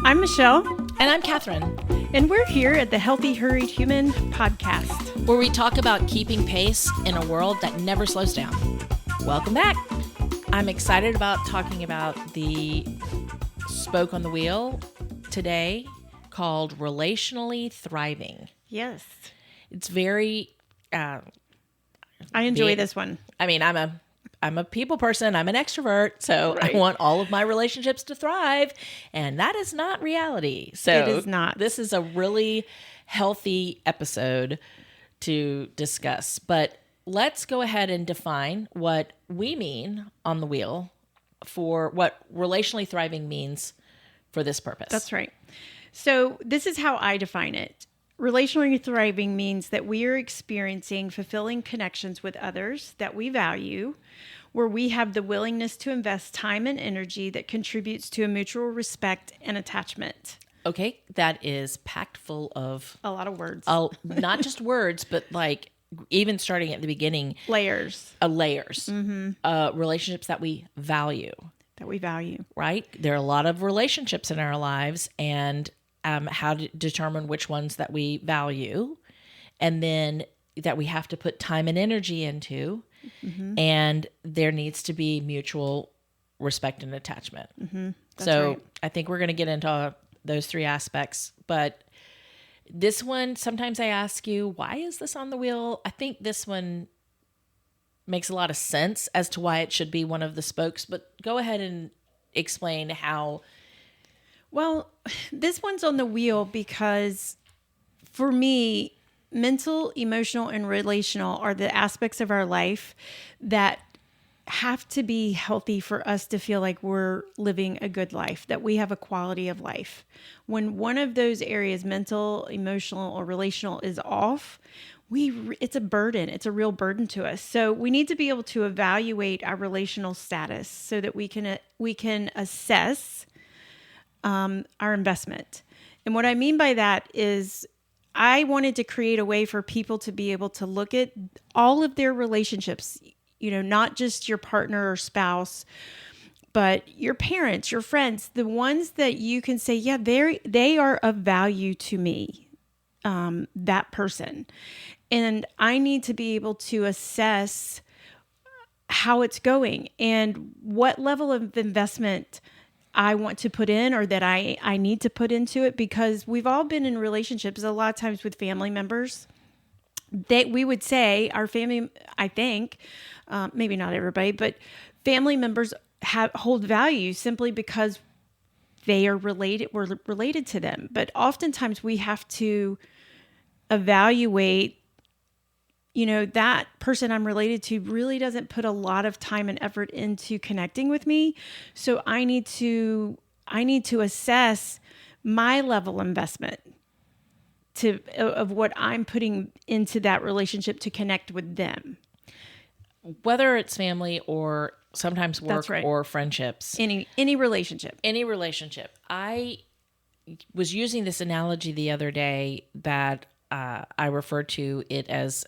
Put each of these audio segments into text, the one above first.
I'm Michelle, And I'm Catherine, and we're here at the Healthy Hurried Human podcast, where we talk about keeping pace in a world that never slows down. Welcome back. I'm excited about talking about the spoke on the wheel today called Relationally Thriving. Yes. It's very... I enjoy this one. I mean, I'm a people person. I'm an extrovert, so right. I want all of my relationships to thrive, and that is not reality. So it is not. This is a really healthy episode to discuss. But let's go ahead and define what we mean on the wheel for what relationally thriving means for this purpose. That's right. So this is how I define it. Relationally thriving means that we are experiencing fulfilling connections with others that we value, where we have the willingness to invest time and energy that contributes to a mutual respect and attachment. Okay, that is packed full of... a lot of words. Not just words, but like even starting at the beginning. Layers. Layers. Mm-hmm. Relationships that we value. That we value. Right? There are a lot of relationships in our lives, and how to determine which ones that we value, and then that we have to put time and energy into. Mm-hmm. And there needs to be mutual respect and attachment. Mm-hmm. So right. I think we're going to get into those three aspects. But this one, sometimes I ask you, why is this on the wheel? I think this one makes a lot of sense as to why it should be one of the spokes. But go ahead and explain how. Well, this one's on the wheel because for me, mental, emotional, and relational are the aspects of our life that have to be healthy for us to feel like we're living a good life, that we have a quality of life. When one of those areas, mental, emotional, or relational, is off, it's a burden. It's a real burden to us. So we need to be able to evaluate our relational status so that we can assess our investment. And what I mean by that is I wanted to create a way for people to be able to look at all of their relationships, not just your partner or spouse, but your parents, your friends, the ones that you can say, yeah, they are of value to me, that person. And I need to be able to assess how it's going and what level of investment I want to put in or that I need to put into it, because we've all been in relationships a lot of times with family members that we would say our family, I think, maybe not everybody, but family members hold value simply because we're related to them. But oftentimes we have to evaluate, that person I'm related to really doesn't put a lot of time and effort into connecting with me. So I need to assess my level of investment of what I'm putting into that relationship to connect with them. Whether it's family or sometimes work right. or friendships. Any relationship. Any relationship. I was using this analogy the other day that I refer to it as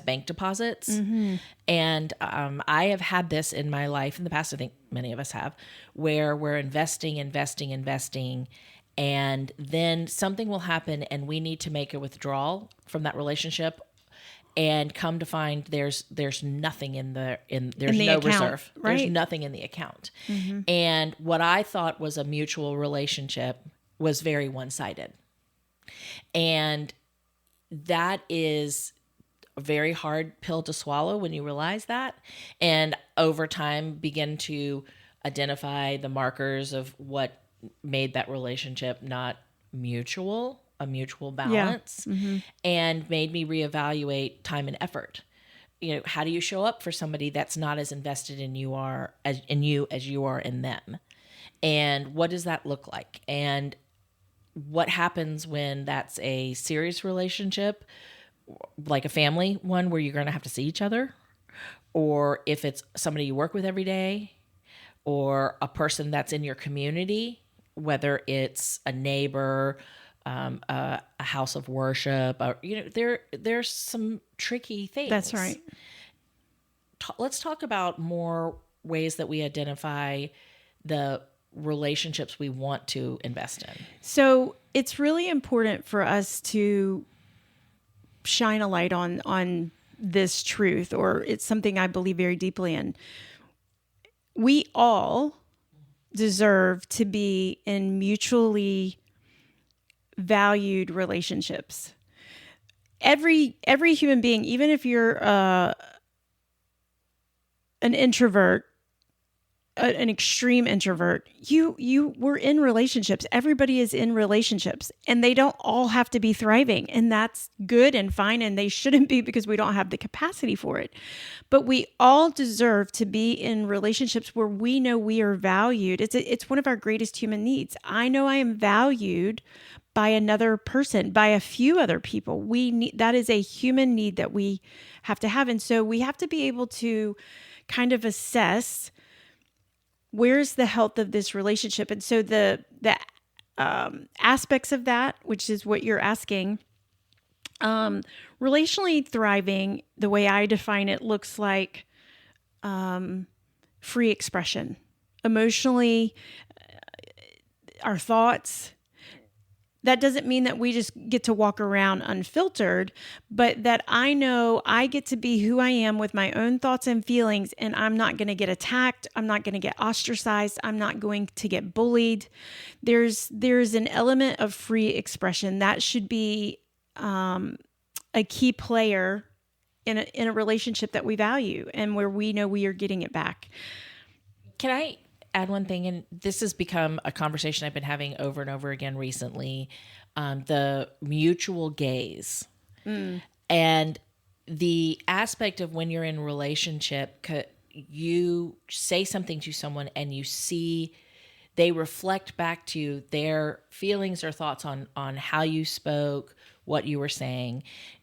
bank deposits. Mm-hmm. And I have had this in my life in the past, I think many of us have, where we're investing, and then something will happen and we need to make a withdrawal from that relationship, and come to find there's nothing there's no account, reserve. right? There's nothing in the account. Mm-hmm. And what I thought was a mutual relationship was very one-sided. And that is a very hard pill to swallow when you realize that. And over time begin to identify the markers of what made that relationship not mutual, a mutual balance, mm-hmm. and made me reevaluate time and effort. How do you show up for somebody that's not as invested in you as you are in them? And what does that look like? And what happens when that's a serious relationship, like a family one where you're going to have to see each other, or if it's somebody you work with every day, or a person that's in your community, whether it's a neighbor, a house of worship, there's some tricky things. That's right. Let's talk about more ways that we identify the relationships we want to invest in? So it's really important for us to shine a light on this truth, or it's something I believe very deeply in. We all deserve to be in mutually valued relationships. Every human being, even if you're an introvert, an extreme introvert, you were in relationships. Everybody is in relationships, and they don't all have to be thriving, and that's good and fine, and they shouldn't be, because we don't have the capacity for it. But we all deserve to be in relationships where we know we are valued. It's one of our greatest human needs. I know I am valued by another person, by a few other people. That is a human need that we have to have. And so we have to be able to kind of assess, where's the health of this relationship? And so the aspects of that, which is what you're asking, relationally thriving, the way I define it, looks like free expression. Emotionally, our thoughts. That doesn't mean that we just get to walk around unfiltered, but that I know I get to be who I am with my own thoughts and feelings, and I'm not going to get attacked. I'm not going to get ostracized. I'm not going to get bullied. There's an element of free expression that should be a key player in a relationship that we value and where we know we are getting it back. Can I add one thing? And this has become a conversation I've been having over and over again recently. The mutual gaze. And the aspect of when you're in a relationship, you say something to someone and you see they reflect back to you their feelings or thoughts on how you spoke, what you were saying.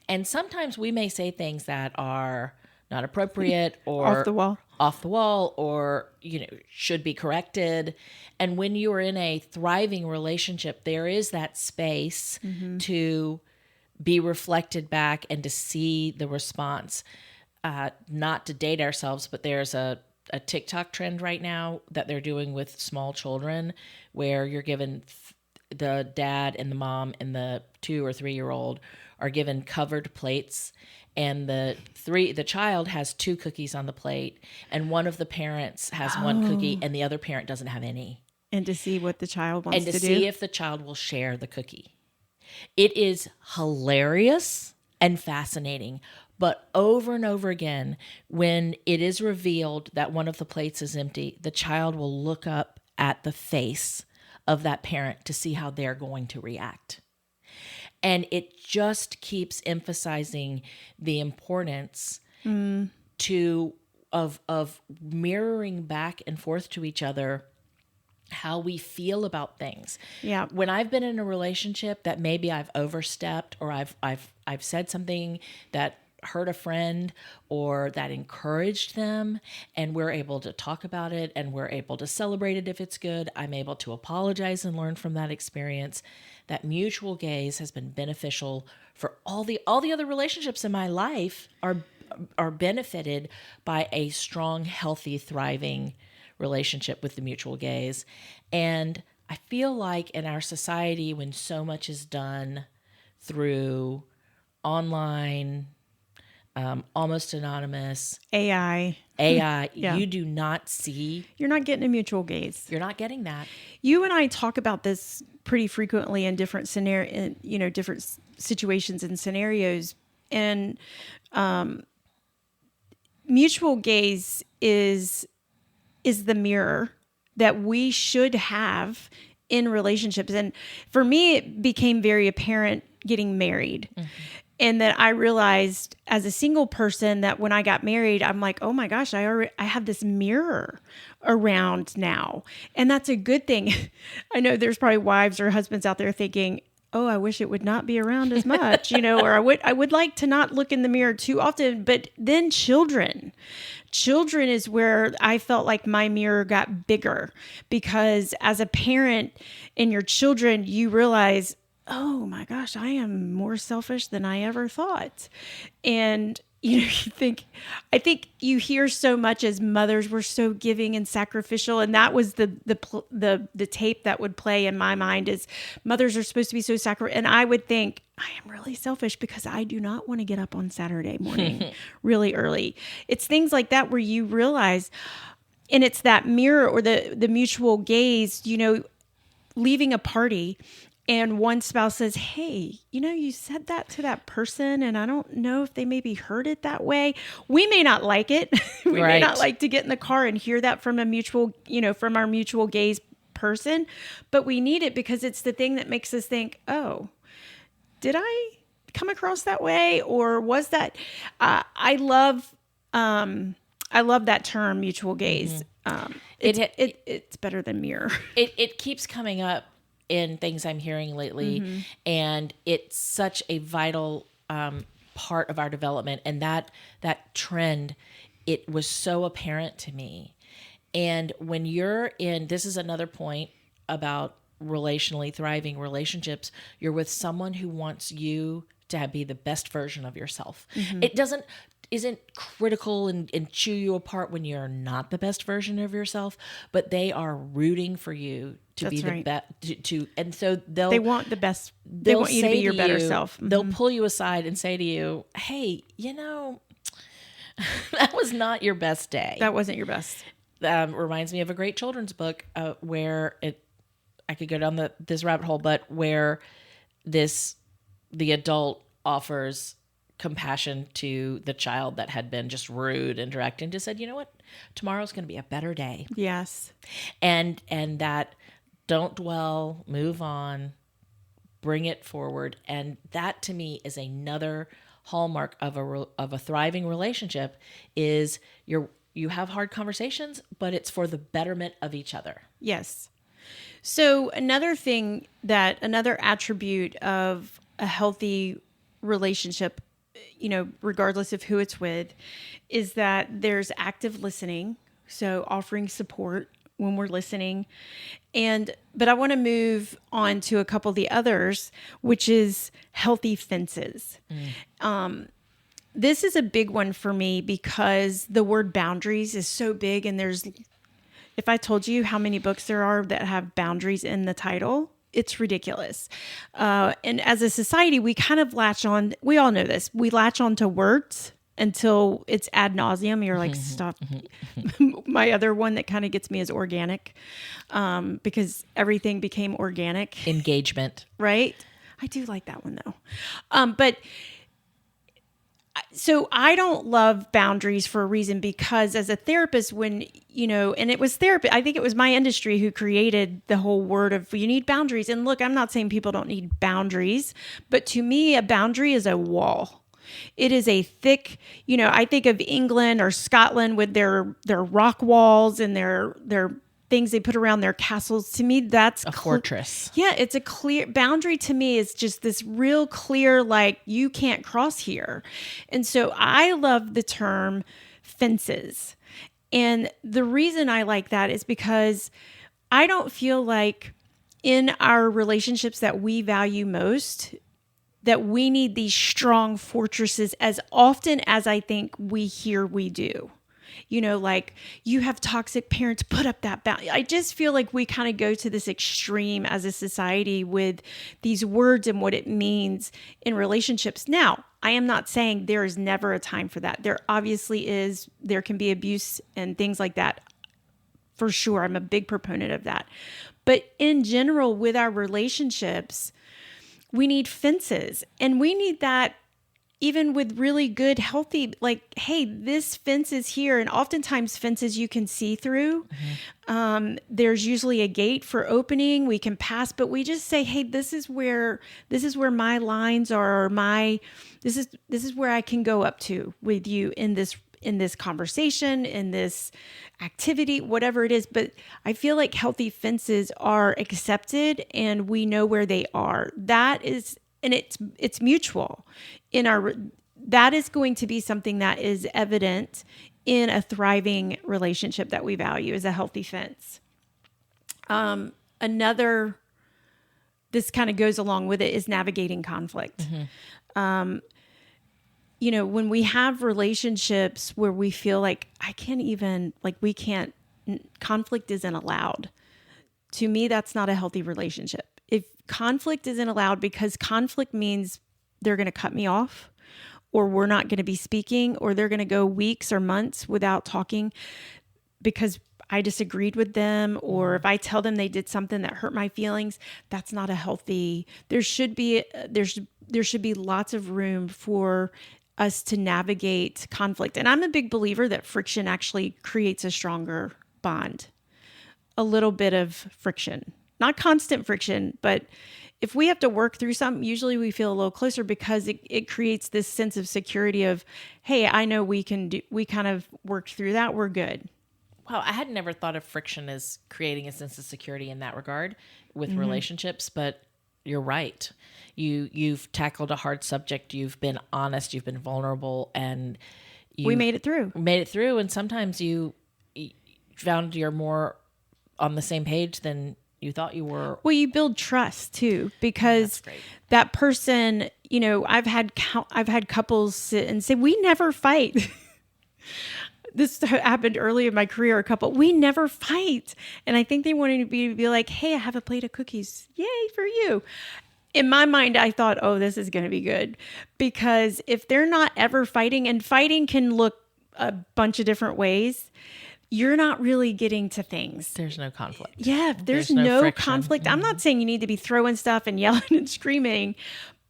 And sometimes we may say things that are not appropriate or off the wall, or, should be corrected. And when you are in a thriving relationship, there is that space to be reflected back and to see the response. Not to date ourselves, but there's a TikTok trend right now that they're doing with small children, where you're given the dad and the mom and the 2 or 3 year old are given covered plates, and the child has 2 cookies on the plate, and one of the parents has 1 cookie and the other parent doesn't have any. And to see what the child wants to do. And to see if the child will share the cookie. It is hilarious and fascinating. But over and over again, when it is revealed that one of the plates is empty, the child will look up at the face of that parent to see how they're going to react. And it just keeps emphasizing the importance of mirroring back and forth to each other how we feel about things. Yeah. When I've been in a relationship that maybe I've overstepped, or I've said something that hurt a friend or that encouraged them, and we're able to talk about it and we're able to celebrate it if it's good, I'm able to apologize and learn from that experience. That mutual gaze has been beneficial for all the other relationships in my life are benefited by a strong, healthy, thriving relationship with the mutual gaze. And I feel like in our society, when so much is done through online, almost anonymous AI, Yeah. you do not see. You're not getting a mutual gaze. You're not getting that. You and I talk about this pretty frequently in different different situations and scenarios. And mutual gaze is the mirror that we should have in relationships. And for me, it became very apparent getting married. And that I realized as a single person that when I got married, I'm like, oh my gosh, I have this mirror around now. And that's a good thing. I know there's probably wives or husbands out there thinking, oh, I wish it would not be around as much, or I would like to not look in the mirror too often. But then children is where I felt like my mirror got bigger, because as a parent and your children, you realize, oh my gosh, I am more selfish than I ever thought. And, I think you hear so much as mothers were so giving and sacrificial, and that was the tape that would play in my mind is mothers are supposed to be so sacrificial, and I would think I am really selfish because I do not want to get up on Saturday morning really early. It's things like that where you realize, and it's that mirror or the mutual gaze, leaving a party and one spouse says, hey, you said that to that person and I don't know if they maybe heard it that way. We may not like it. We may not like to get in the car and hear that from from our mutual gaze person, but we need it because it's the thing that makes us think, oh, did I come across that way? Or was that, I love that term mutual gaze. It's better than mirror. It keeps coming up in things I'm hearing lately, and it's such a vital part of our development. And that trend, it was so apparent to me. And when you're in, this is another point about relationally thriving relationships, you're with someone who wants you to be the best version of yourself. It isn't critical and chew you apart when you're not the best version of yourself, but they are rooting for you to be the best. And so they want the best. They want you to be your better self. They'll pull you aside and say to you, "Hey, that was not your best day. That wasn't your best." Reminds me of a great children's book where I could go down this rabbit hole, but where the adult offers compassion to the child that had been just rude and direct and just said, you know what, tomorrow's going to be a better day. Yes. And that don't dwell, move on, bring it forward. And that to me is another hallmark of a thriving relationship is you have hard conversations, but it's for the betterment of each other. Yes. So another attribute of a healthy relationship, regardless of who it's with, is that there's active listening. So offering support when we're listening. But I want to move on to a couple of the others, which is healthy fences. This is a big one for me because the word boundaries is so big, and if I told you how many books there are that have boundaries in the title, it's ridiculous. And as a society, we kind of we all know this, we latch on to words until it's ad nauseum. You're like, stop. My other one that kind of gets me is organic, because everything became organic. Engagement. Right? I do like that one though. So I don't love boundaries for a reason, because as a therapist, and it was therapy, I think it was my industry who created the whole word of you need boundaries. And look, I'm not saying people don't need boundaries, but to me, a boundary is a wall. It is a thick, I think of England or Scotland with their rock walls and their things they put around their castles. To me, that's a fortress. Yeah, it's a clear boundary. To me, is just this real clear, like you can't cross here. And so I love the term fences. And the reason I like that is because I don't feel like in our relationships that we value most, that we need these strong fortresses as often as I think we hear we do. Like you have toxic parents, put up that boundary. I just feel like we kind of go to this extreme as a society with these words and what it means in relationships. Now, I am not saying there is never a time for that. There obviously is. There can be abuse and things like that. For sure. I'm a big proponent of that. But in general, with our relationships, we need fences, and we need that even with really good, healthy, like, hey, this fence is here. And oftentimes fences you can see through. There's usually a gate for opening. We can pass, but we just say, hey, this is where my lines are, this is where I can go up to with you in this conversation, in this activity, whatever it is. But I feel like healthy fences are accepted and we know where they are. That is, and it's mutual that is going to be something that is evident in a thriving relationship that we value as a healthy fence. This kind of goes along with it, is navigating conflict. when we have relationships where we feel like I can't even, like we can't, conflict isn't allowed. To me, that's not a healthy relationship. If conflict isn't allowed, because conflict means they're going to cut me off, or we're not going to be speaking, or they're going to go weeks or months without talking because I disagreed with them, or if I tell them they did something that hurt my feelings, that's not a healthy. There should be lots of room for us to navigate conflict. And I'm a big believer that friction actually creates a stronger bond. A little bit of friction, not constant friction, but if we have to work through something, usually we feel a little closer because it creates this sense of security of, hey, I know we kind of worked through that. We're good. Wow, I had never thought of friction as creating a sense of security in that regard with relationships, but you're right. You've tackled a hard subject. You've been honest. You've been vulnerable, and We made it through. And sometimes you found you're more on the same page than you thought you were. Well, you build trust too, because that person, I've had couples sit and say, we never fight. This happened early in my career. A couple, we never fight. And I think they wanted to be like, hey, I have a plate of cookies. Yay for you. In my mind, I thought, oh, this is going to be good. Because if they're not ever fighting, and fighting can look a bunch of different ways, you're not really getting to things. There's no conflict. Yeah, there's no conflict. Mm-hmm. I'm not saying you need to be throwing stuff and yelling and screaming,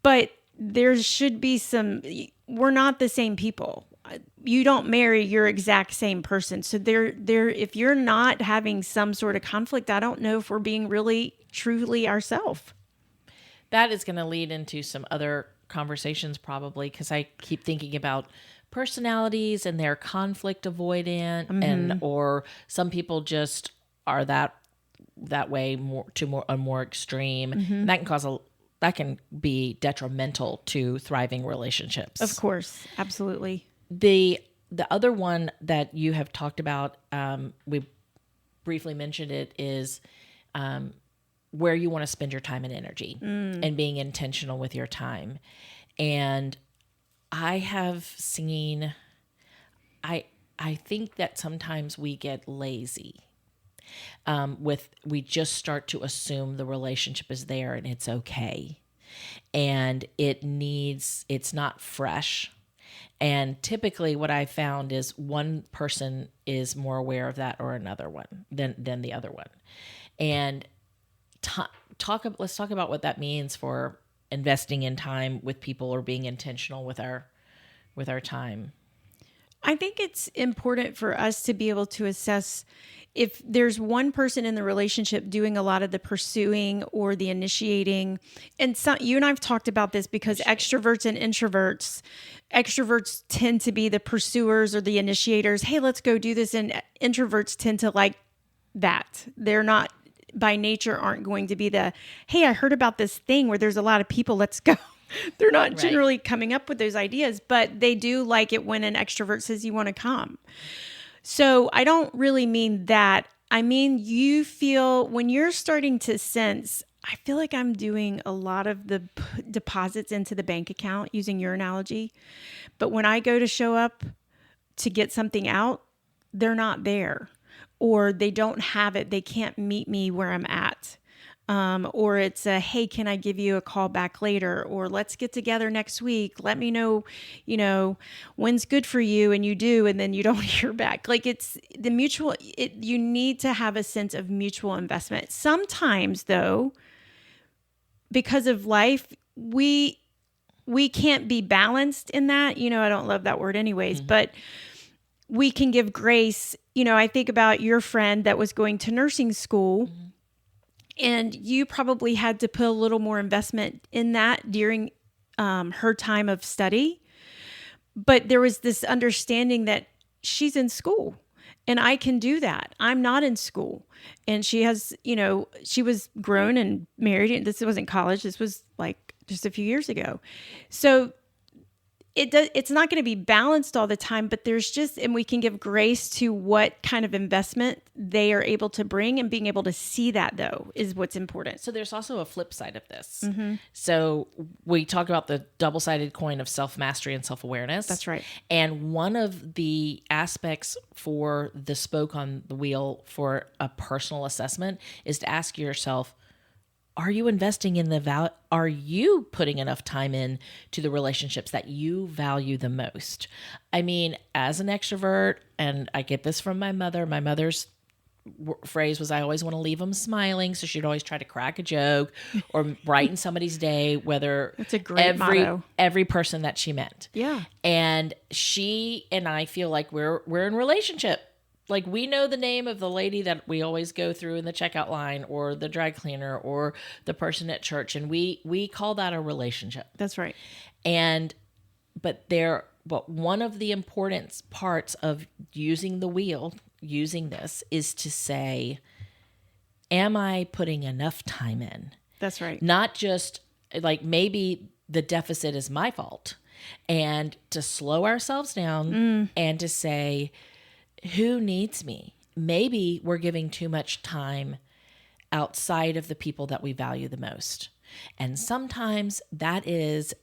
but there should be some, we're not the same people. You don't marry your exact same person. So if you're not having some sort of conflict, I don't know if we're being really truly ourselves. That is going to lead into some other conversations probably, because I keep thinking about personalities and they're conflict avoidant, and or some people just are that way more extreme. And that can be detrimental to thriving relationships. Of course, absolutely. The other one that you have talked about, we briefly mentioned it, is where you want to spend your time and energy and being intentional with your time. And I have seen, I think that sometimes we get lazy we just start to assume the relationship is there and it's okay. And it's not fresh. And typically what I found is one person is more aware of that or another one than the other one. And let's talk about what that means for investing in time with people or being intentional with our time. I think it's important for us to be able to assess if there's one person in the relationship doing a lot of the pursuing or the initiating. And you and I've talked about this because extroverts and extroverts tend to be the pursuers or the initiators. Hey, let's go do this. And introverts tend to like that. They're not, by nature, aren't going to be the, hey, I heard about this thing where there's a lot of people, let's go. They're not generally coming up with those ideas, but they do like it when an extrovert says you want to come. So I don't really mean that. I mean, you feel when you're starting to sense, I feel like I'm doing a lot of the deposits into the bank account using your analogy. But when I go to show up to get something out, they're not there, or they don't have it. They can't meet me where I'm at. Or it's a, hey, can I give you a call back later? Or let's get together next week. Let me know, when's good for you. And you do, and then you don't hear back. Like it's the mutual, you need to have a sense of mutual investment. Sometimes though, because of life, we can't be balanced in that. I don't love that word anyways, but we can give grace. I think about your friend that was going to nursing school. And you probably had to put a little more investment in that during her time of study. But there was this understanding that she's in school and I can do that. I'm not in school. And she has, she was grown and married. And this wasn't college. This was like just a few years ago. So it's not going to be balanced all the time, but there's just, and we can give grace to what kind of investment they are able to bring, and being able to see that though is what's important. So there's also a flip side of this. So we talk about the double-sided coin of self-mastery and self-awareness. That's right. And one of the aspects for the spoke on the wheel for a personal assessment is to ask yourself, are you investing in the value? Are you putting enough time in to the relationships that you value the most? I mean, as an extrovert, and I get this from my mother's phrase was, I always want to leave them smiling. So she'd always try to crack a joke or brighten somebody's day, whether That's a great motto. Every person that she met. Yeah. And she and I feel like we're in relationship. Like, we know the name of the lady that we always go through in the checkout line, or the dry cleaner, or the person at church. And we call that a relationship. That's right. But one of the important parts of using the wheel, using this, is to say, am I putting enough time in? That's right. Not just like, maybe the deficit is my fault, and to slow ourselves down and to say, who needs me? Maybe we're giving too much time outside of the people that we value the most. And sometimes that is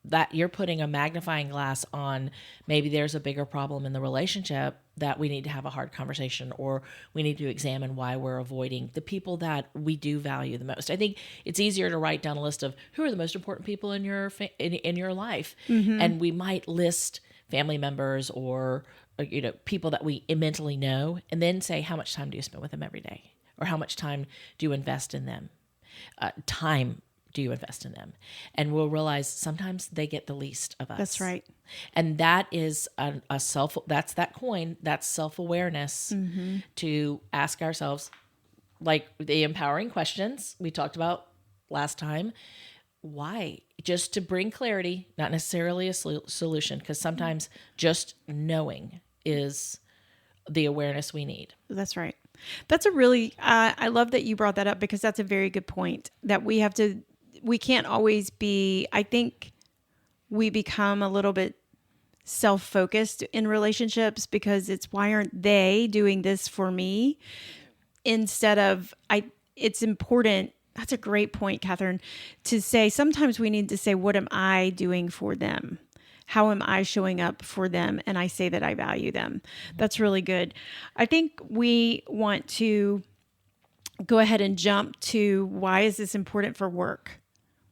that you're putting a magnifying glass on, maybe there's a bigger problem in the relationship that we need to have a hard conversation, or we need to examine why we're avoiding the people that we do value the most. I think it's easier to write down a list of who are the most important people in your in your life. And we might list family members or people that we mentally know, and then say, how much time do you spend with them every day? Or how much time do you invest in them? Time do you invest in them? And we'll realize sometimes they get the least of us. That's right. And that is that's that coin, that's self-awareness, to ask ourselves, like the empowering questions we talked about last time. Why? Just to bring clarity, not necessarily a solution, because sometimes just knowing is the awareness we need. That's right. That's a really, I love that you brought that up, because that's a very good point, that we can't always be, I think we become a little bit self-focused in relationships, because it's, why aren't they doing this for me? Instead of, it's important. That's a great point, Catherine, to say, sometimes we need to say, what am I doing for them? How am I showing up for them? And I say that I value them. That's really good. I think we want to go ahead and jump to, why is this important for work,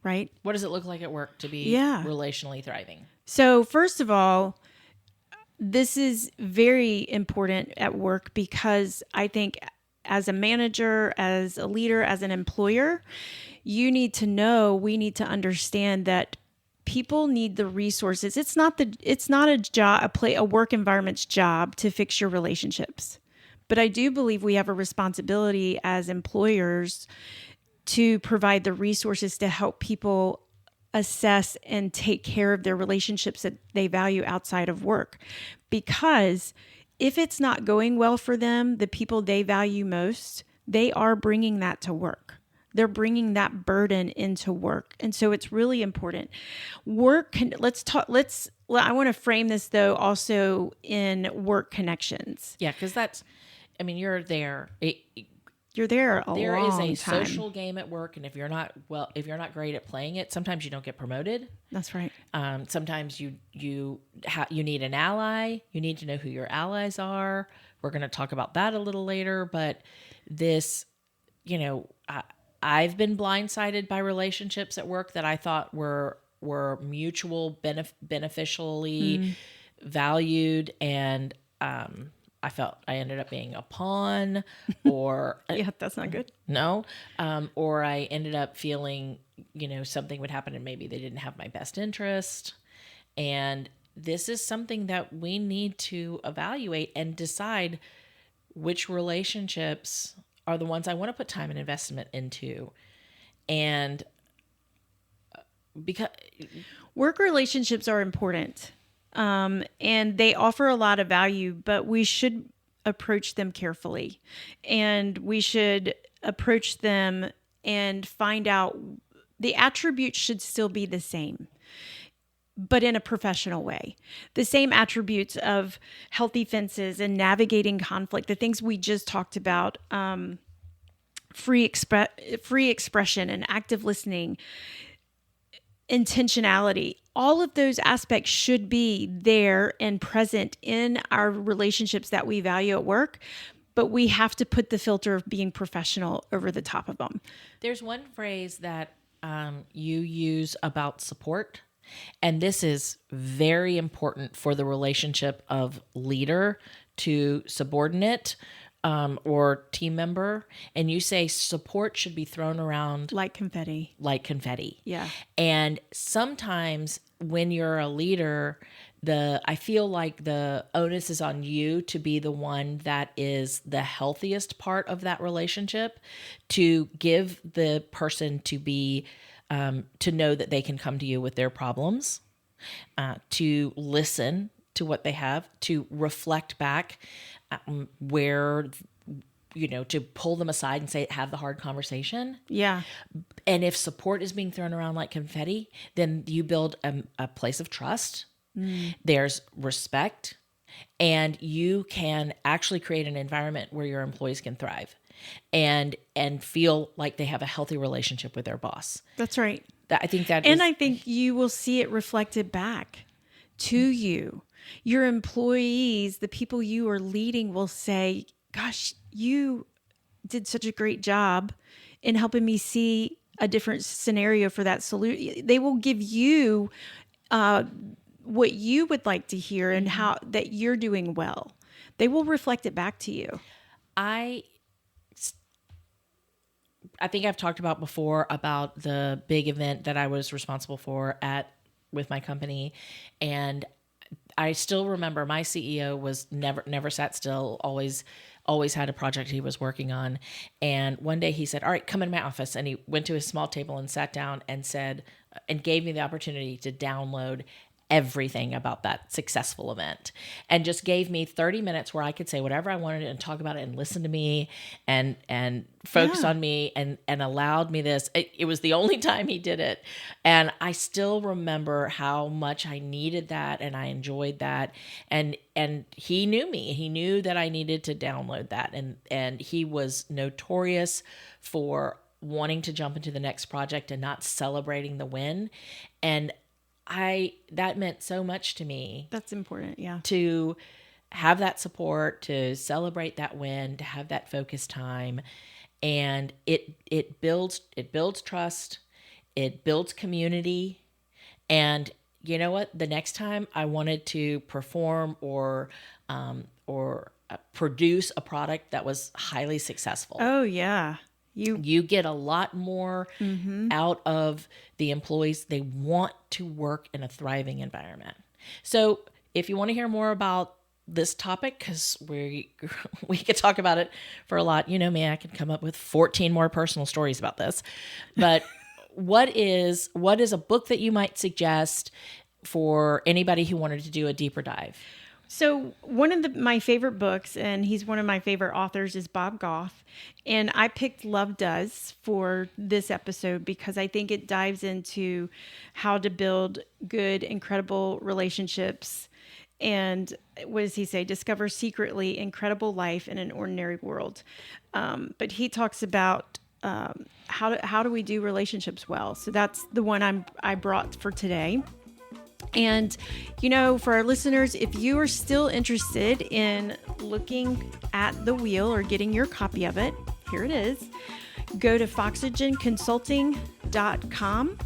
right? What does it look like at work to be relationally thriving? So first of all, this is very important at work, because I think as a manager, as a leader, as an employer, we need to understand that people need the resources. It's not a work environment's job to fix your relationships. But I do believe we have a responsibility as employers to provide the resources to help people assess and take care of their relationships that they value outside of work. Because if it's not going well for them, the people they value most, they are bringing that to work. They're bringing that burden into work. And so it's really important. I want to frame this though also in work connections. Yeah, because you're there. You're there There is a time. social game at work, and if you're not great at playing it, sometimes you don't get promoted. That's right. Sometimes you need an ally. You need to know who your allies are. We're going to talk about that a little later, but this, I've been blindsided by relationships at work that I thought were mutual beneficially valued, and I felt I ended up being a pawn, or yeah, that's not good. No, or I ended up feeling, something would happen and maybe they didn't have my best interest. And this is something that we need to evaluate and decide which relationships are the ones I want to put time and investment into. And because work relationships are important. And they offer a lot of value, but we should approach them carefully, and we should approach them and find out the attributes should still be the same. but in a professional way. The same attributes of healthy fences and navigating conflict, the things we just talked about, free expression and active listening, intentionality, all of those aspects should be there and present in our relationships that we value at work. But we have to put the filter of being professional over the top of them. There's one phrase that you use about support, and this is very important for the relationship of leader to subordinate or team member. And you say support should be thrown around Like confetti. like confetti. Yeah. And sometimes when you're a leader, I feel like the onus is on you to be the one that is the healthiest part of that relationship, to give the person to be, to know that they can come to you with their problems, to listen to what they have, to reflect back where, to pull them aside and say, have the hard conversation. Yeah. And if support is being thrown around like confetti, then you build a place of trust. There's respect, and you can actually create an environment where your employees can thrive and feel like they have a healthy relationship with their boss. That's right. I think that And I think you will see it reflected back to you. Your employees, the people you are leading, will say, gosh, you did such a great job in helping me see a different scenario for that solution. They will give you what you would like to hear and how that you're doing well. They will reflect it back to you. I think I've talked about before about the big event that I was responsible for with my company, and I still remember my CEO was never sat still, always had a project he was working on. And one day he said, all right, come in my office. And he went to his small table and sat down and gave me the opportunity to download everything about that successful event, and just gave me 30 minutes where I could say whatever I wanted and talk about it and listen to me and focus on me and allowed me this. It was the only time he did it. And I still remember how much I needed that and I enjoyed that. And he knew me. He knew that I needed to download that. And he was notorious for wanting to jump into the next project and not celebrating the win. And that meant so much to me. That's important, yeah. To have that support, to celebrate that win, to have that focus time. And it builds trust, it builds community. And you know what? The next time I wanted to perform or produce a product that was highly successful. Oh, yeah. You get a lot more out of the employees. They want to work in a thriving environment. So if you want to hear more about this topic, because we could talk about it for a lot. You know me, I could come up with 14 more personal stories about this. But what is a book that you might suggest for anybody who wanted to do a deeper dive? So one of my favorite books, and he's one of my favorite authors, is Bob Goff. And I picked Love Does for this episode because I think it dives into how to build good, incredible relationships. And what does he say? Discover secretly incredible life in an ordinary world. But he talks about how do we do relationships well. So that's the one I brought for today. And, for our listeners, if you are still interested in looking at the wheel or getting your copy of it, here it is. Go to foxygenconsulting.com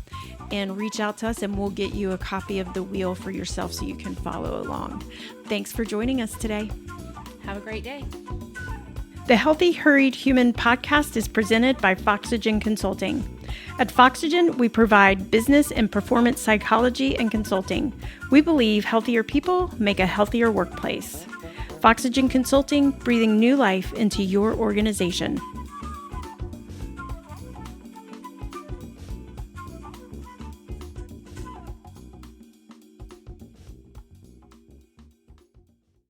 and reach out to us, and we'll get you a copy of the wheel for yourself so you can follow along. Thanks for joining us today. Have a great day. The Healthy Hurried Human podcast is presented by Foxygen Consulting. At Foxygen, we provide business and performance psychology and consulting. We believe healthier people make a healthier workplace. Foxygen Consulting, breathing new life into your organization.